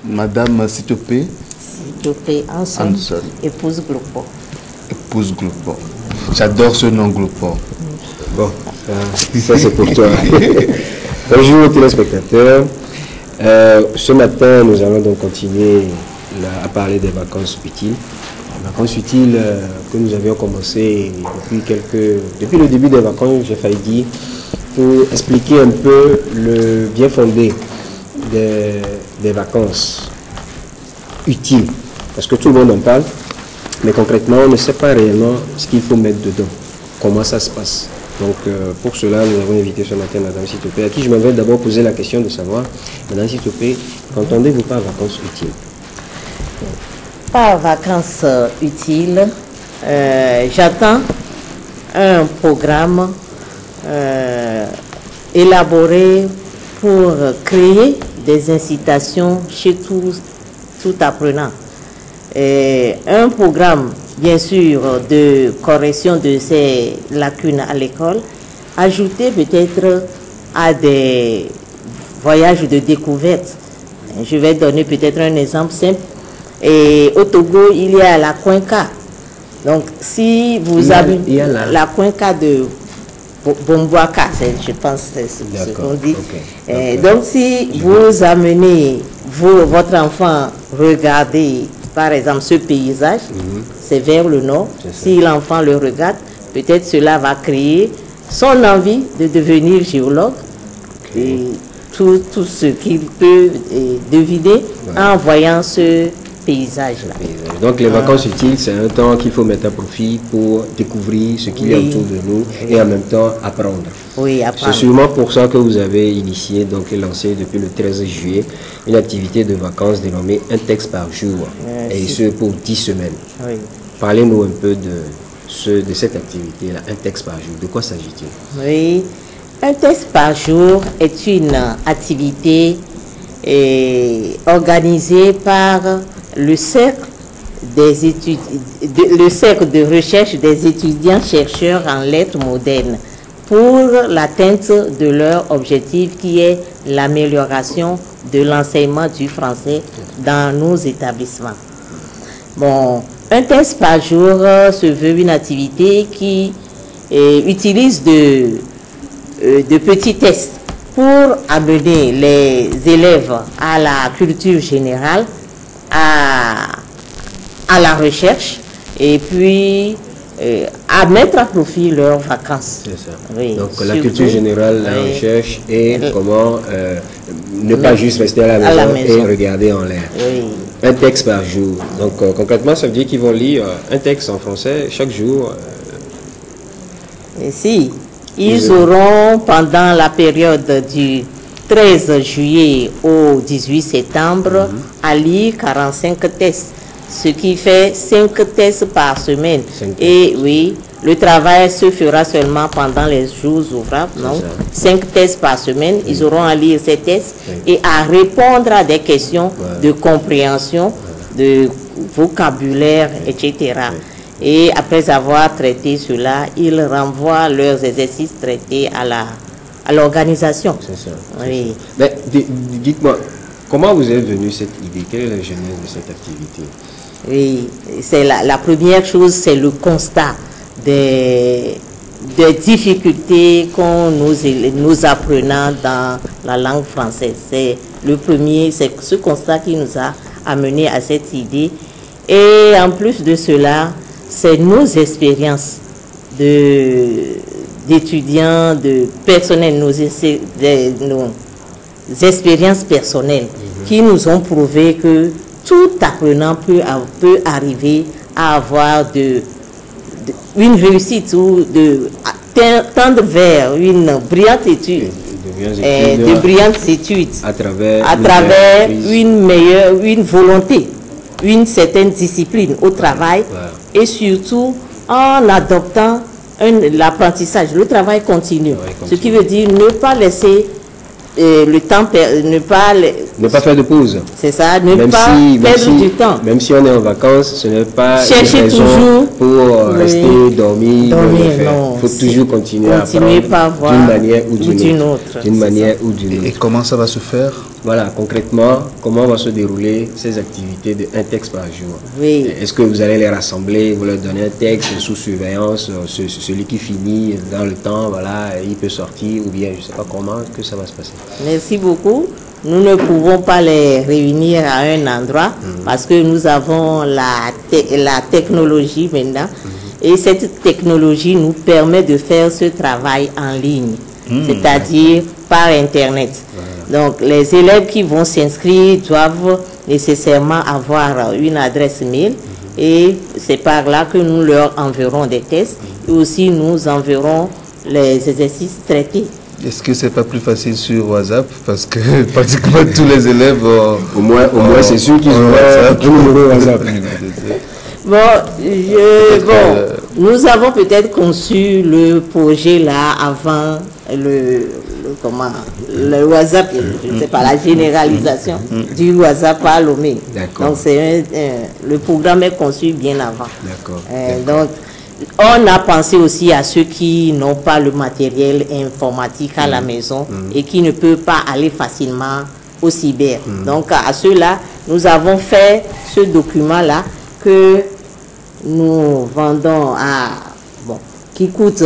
Madame Sitopé. Sitopé Anson, épouse Glopo. Épouse Glopo. J'adore ce nom Glopo. Bon, ça c'est pour toi. Bonjour téléspectateurs. Ce matin, nous allons donc continuer à parler des vacances utiles. Les vacances utiles que nous avions commencé depuis le début des vacances, j'ai failli dire, pour expliquer un peu le bien fondé des vacances utiles. Parce que tout le monde en parle, mais concrètement, on ne sait pas réellement ce qu'il faut mettre dedans, comment ça se passe. Donc, pour cela, nous avons invité ce matin Madame Sitopé, à qui je m'avais d'abord posé la question de savoir, Madame Sitopé, qu'entendez-vous par vacances utiles? Par vacances utiles, j'attends un programme élaboré pour créer des incitations chez tout apprenant. Un programme, bien sûr, de correction de ces lacunes à l'école, ajouté peut-être à des voyages de découverte. Je vais donner peut-être un exemple simple. Et au Togo, il y a la Cuenca. Donc, si vous avez la Cuenca de Bomboaka, je pense que c'est ce qu'on dit. Okay. Donc, si vous amenez votre enfant regarder, par exemple, ce paysage, c'est vers le nord. Si l'enfant le regarde, peut-être cela va créer son envie de devenir géologue. Et tout ce qu'il peut deviner en voyant ce paysage-là. Donc les vacances utiles, c'est un temps qu'il faut mettre à profit pour découvrir ce qu'il y a autour de nous et en même temps apprendre. Oui, apprendre. C'est sûrement pour ça que vous avez initié donc, et lancé depuis le 13 juillet une activité de vacances dénommée Un texte par jour, et ce pour 10 semaines. Oui. Parlez-nous un peu de cette activité-là, Un texte par jour. De quoi s'agit-il? Oui, Un texte par jour est une activité organisée par le cercle de recherche des étudiants-chercheurs en lettres modernes pour l'atteinte de leur objectif qui est l'amélioration de l'enseignement du français dans nos établissements. Bon, Un texte par jour se veut une activité qui utilise de petits tests pour amener les élèves à la culture générale, à la recherche et puis à mettre à profit leurs vacances. C'est ça. Oui, donc la culture générale, la recherche et comment ne pas juste rester à la maison et regarder en l'air. Oui. Un texte par jour. Donc concrètement, ça veut dire qu'ils vont lire un texte en français chaque jour. Et si, ils auront pendant la période du 13 juillet au 18 septembre à lire 45 tests, ce qui fait 5 tests par semaine. Et oui, le travail se fera seulement pendant les jours ouvrables, non? 5 tests par semaine, ils auront à lire ces tests et à répondre à des questions de compréhension, de vocabulaire, etc. Et après avoir traité cela, ils renvoient leurs exercices traités à l'organisation. C'est ça. Oui. Mais dites-moi, comment vous êtes venu cette idée? Quelle est la genèse de cette activité? Oui, c'est la première chose, c'est le constat des difficultés qu'ont nos apprenants dans la langue française. C'est le premier, c'est ce constat qui nous a amené à cette idée. Et en plus de cela, c'est nos expériences d'étudiants, de personnels, nos expériences personnelles qui nous ont prouvé que tout apprenant peut arriver à avoir une réussite ou tendre vers une brillante étude, de brillantes études à travers une volonté, une certaine discipline au travail et surtout en adoptant l'apprentissage, le travail continu. Ce qui veut dire ne pas laisser le temps, ne pas faire de pause. C'est ça, ne pas perdre du temps. Même si on est en vacances, ce n'est pas chercher toujours pour rester dormir. Il faut toujours continuer à apprendre d'une manière ou d'une autre. Et comment ça va se faire? voilà, concrètement, comment vont se dérouler ces activités de un texte par jour? Oui. Est-ce que vous allez les rassembler, vous leur donnez un texte sous surveillance, celui qui finit dans le temps, voilà, il peut sortir, ou bien je ne sais pas comment que ça va se passer? Merci beaucoup. Nous ne pouvons pas les réunir à un endroit parce que nous avons la technologie maintenant. Et cette technologie nous permet de faire ce travail en ligne, c'est-à-dire par Internet. Donc, les élèves qui vont s'inscrire doivent nécessairement avoir une adresse mail et c'est par là que nous leur enverrons des tests et aussi nous enverrons les exercices traités. Est-ce que c'est pas plus facile sur WhatsApp? Parce que pratiquement tous les élèves... au moins c'est sûr qu'ils ont un numéro WhatsApp. Nous avons peut-être conçu le projet là avant le WhatsApp, je ne sais pas, la généralisation du WhatsApp à Lomé. Donc le programme est conçu bien avant. Donc on a pensé aussi à ceux qui n'ont pas le matériel informatique à la maison et qui ne peuvent pas aller facilement au cyber. Donc à ceux-là, nous avons fait ce document-là que nous vendons qui coûte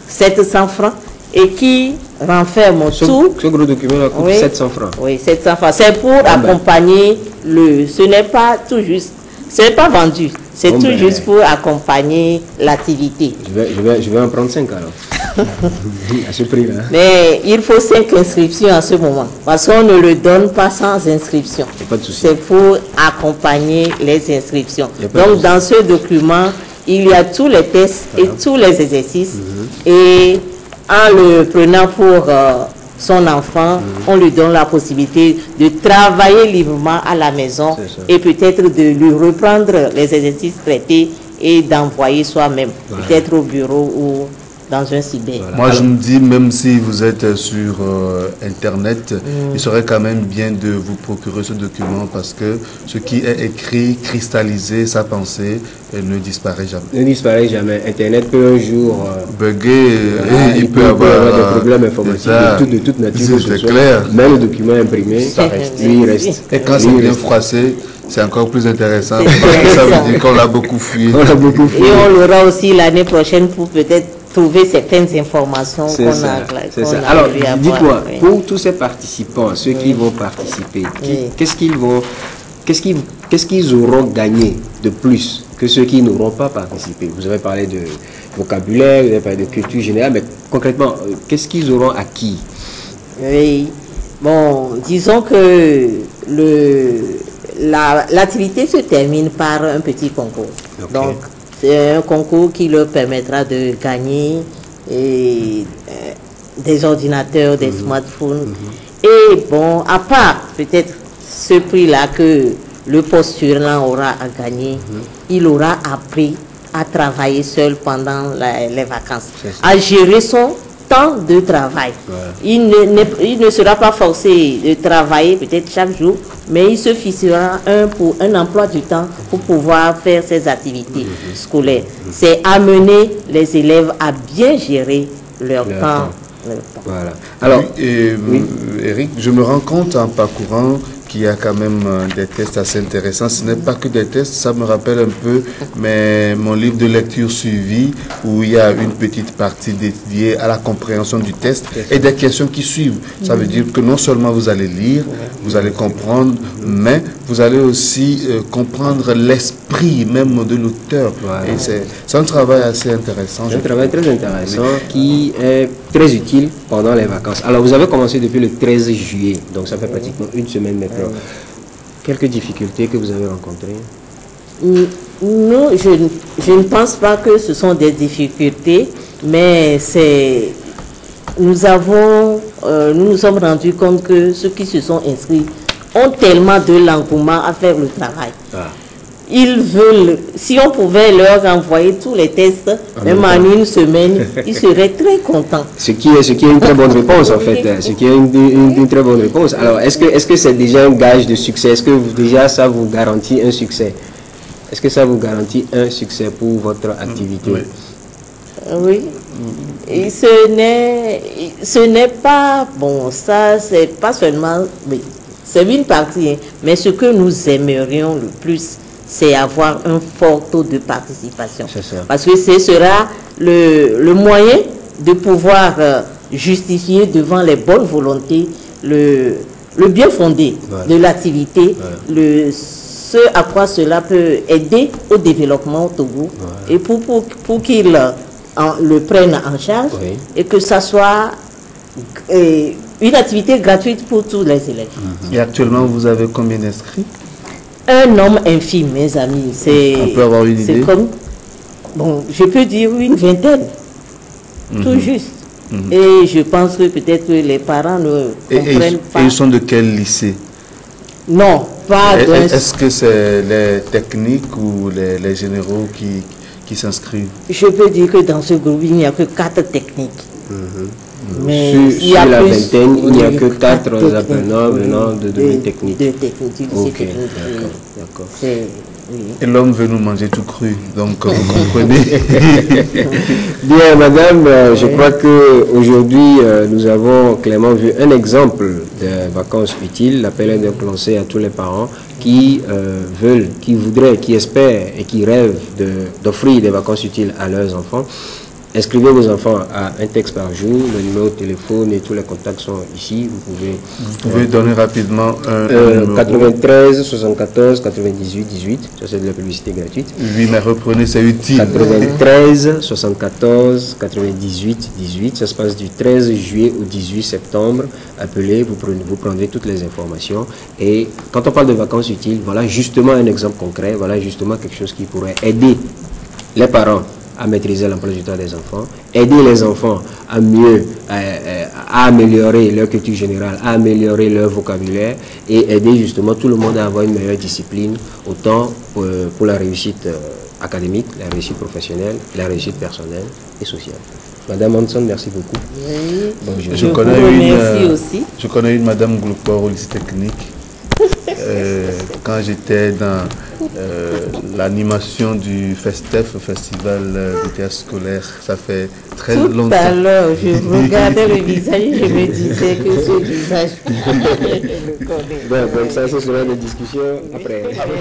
700 francs et qui renferme tout. Ce gros document-là coûte 700 francs. Oui, 700 francs. C'est pour accompagner ce n'est pas tout juste. Ce n'est pas vendu. C'est tout juste pour accompagner l'activité. Je vais en prendre 5 alors. À ce prix-là. Mais il faut 5 inscriptions à ce moment. Parce qu'on ne le donne pas sans inscription. C'est pour accompagner les inscriptions. Donc dans ce document, il y a tous les tests et tous les exercices. Et en le prenant pour son enfant, on lui donne la possibilité de travailler librement à la maison et peut-être de lui reprendre les exercices traités et d'envoyer soi-même, peut-être au bureau ou dans un cyber. Moi, je me dis, même si vous êtes sur Internet, il serait quand même bien de vous procurer ce document parce que ce qui est écrit, cristallisé, sa pensée, ne disparaît jamais. Ne disparaît jamais. Internet peut un jour bugger, il peut avoir des problèmes informatiques de toute nature. C'est clair. Mais le document imprimé, ça reste. Lui, il reste. Et quand c'est bien froissé, c'est encore plus intéressant parce que ça veut dire qu'on l'a beaucoup fouillé. Et on l'aura aussi l'année prochaine pour peut-être trouver certaines informations qu'on a. Alors, dites-moi, pour tous ces participants, ceux qui vont participer, qu'est-ce qu'ils auront gagné de plus que ceux qui n'auront pas participé? Vous avez parlé de vocabulaire, vous avez parlé de culture générale, mais concrètement, qu'est-ce qu'ils auront acquis? Oui, bon, disons que l'activité se termine par un petit concours. Donc, c'est un concours qui leur permettra de gagner des ordinateurs, des smartphones. Et bon, à part peut-être ce prix-là que le postulant aura à gagner, il aura appris à travailler seul pendant les vacances, à gérer son temps de travail. Il ne sera pas forcé de travailler peut-être chaque jour, mais il se fixera un emploi du temps pour pouvoir faire ses activités scolaires. C'est amener les élèves à bien gérer leur temps. Voilà. Alors, Eric, je me rends compte en parcourant qu'il y a quand même des tests assez intéressants. Ce n'est pas que des tests, ça me rappelle un peu mon livre de lecture suivi où il y a une petite partie dédiée à la compréhension du test et des questions qui suivent. Ça veut dire que non seulement vous allez lire, vous allez comprendre, mais vous allez aussi comprendre l'esprit même de l'auteur. Et c'est un travail assez intéressant. C'est un travail très intéressant qui est très utile pendant les vacances. Alors, vous avez commencé depuis le 13 juillet, donc ça fait pratiquement une semaine maintenant. Quelques difficultés que vous avez rencontrées? Non, je ne pense pas que ce sont des difficultés, mais nous nous sommes rendus compte que ceux qui se sont inscrits ont tellement de l'engouement à faire le travail. Ils veulent, si on pouvait leur envoyer tous les tests, même en une semaine, ils seraient très contents. Ce qui est une très bonne réponse en fait. Ce qui est une très bonne réponse. Alors, est-ce que c'est déjà un gage de succès? Est-ce que déjà ça vous garantit un succès? Est-ce que ça vous garantit un succès pour votre activité? Oui. Et ce n'est pas, bon, ça c'est pas seulement, oui. C'est une partie, hein. Mais ce que nous aimerions le plus, c'est avoir un fort taux de participation. Parce que ce sera le moyen de pouvoir justifier devant les bonnes volontés le bien fondé de l'activité, ce à quoi cela peut aider au développement au Togo, et pour qu'ils le prennent en charge, et que ça soit une activité gratuite pour tous les élèves. Et actuellement, vous avez combien d'inscrits? Un nombre infime, mes amis. On peut avoir une idée? Comme, bon, je peux dire une vingtaine, tout juste. Et je pense que peut-être les parents ne comprennent pas. Et ils sont de quel lycée? Non, pas de... Est-ce que c'est les techniques ou les généraux qui s'inscrivent? Je peux dire que dans ce groupe, il n'y a que 4 techniques. Mais sur la vingtaine, il n'y a que 4 apprenants venant de domaine technique. De technique, du lycée technique. D'accord. Et l'homme veut nous manger tout cru, donc vous comprenez. Bien, madame, je crois qu'aujourd'hui, nous avons clairement vu un exemple de vacances utiles. L'appel est donc lancé à tous les parents qui veulent, qui voudraient, qui espèrent et qui rêvent d'offrir des vacances utiles à leurs enfants. Inscrivez vos enfants à un texte par jour, le numéro de téléphone et tous les contacts sont ici. Vous pouvez donner rapidement un numéro. 93 74 98 18, ça c'est de la publicité gratuite. Oui, mais reprenez, c'est utile. 93 74 98 18, ça se passe du 13 juillet au 18 septembre. Appelez, vous prendrez toutes les informations. Et quand on parle de vacances utiles, voilà justement un exemple concret, voilà justement quelque chose qui pourrait aider les parents à maîtriser l'emploi du temps des enfants, aider les enfants à mieux, à améliorer leur culture générale, à améliorer leur vocabulaire et aider justement tout le monde à avoir une meilleure discipline, autant pour la réussite académique, la réussite professionnelle, la réussite personnelle et sociale. Madame Hanson, merci beaucoup. Oui. Bonjour. Je connais une Madame Gloukor au lycée technique. Quand j'étais dans l'animation du FESTEF, Festival du théâtre scolaire, ça fait très longtemps. Tout à l'heure, je regardais le visage et je me disais que ce visage, je le connais. Bon, comme ça, ce sera des discussions après. Après,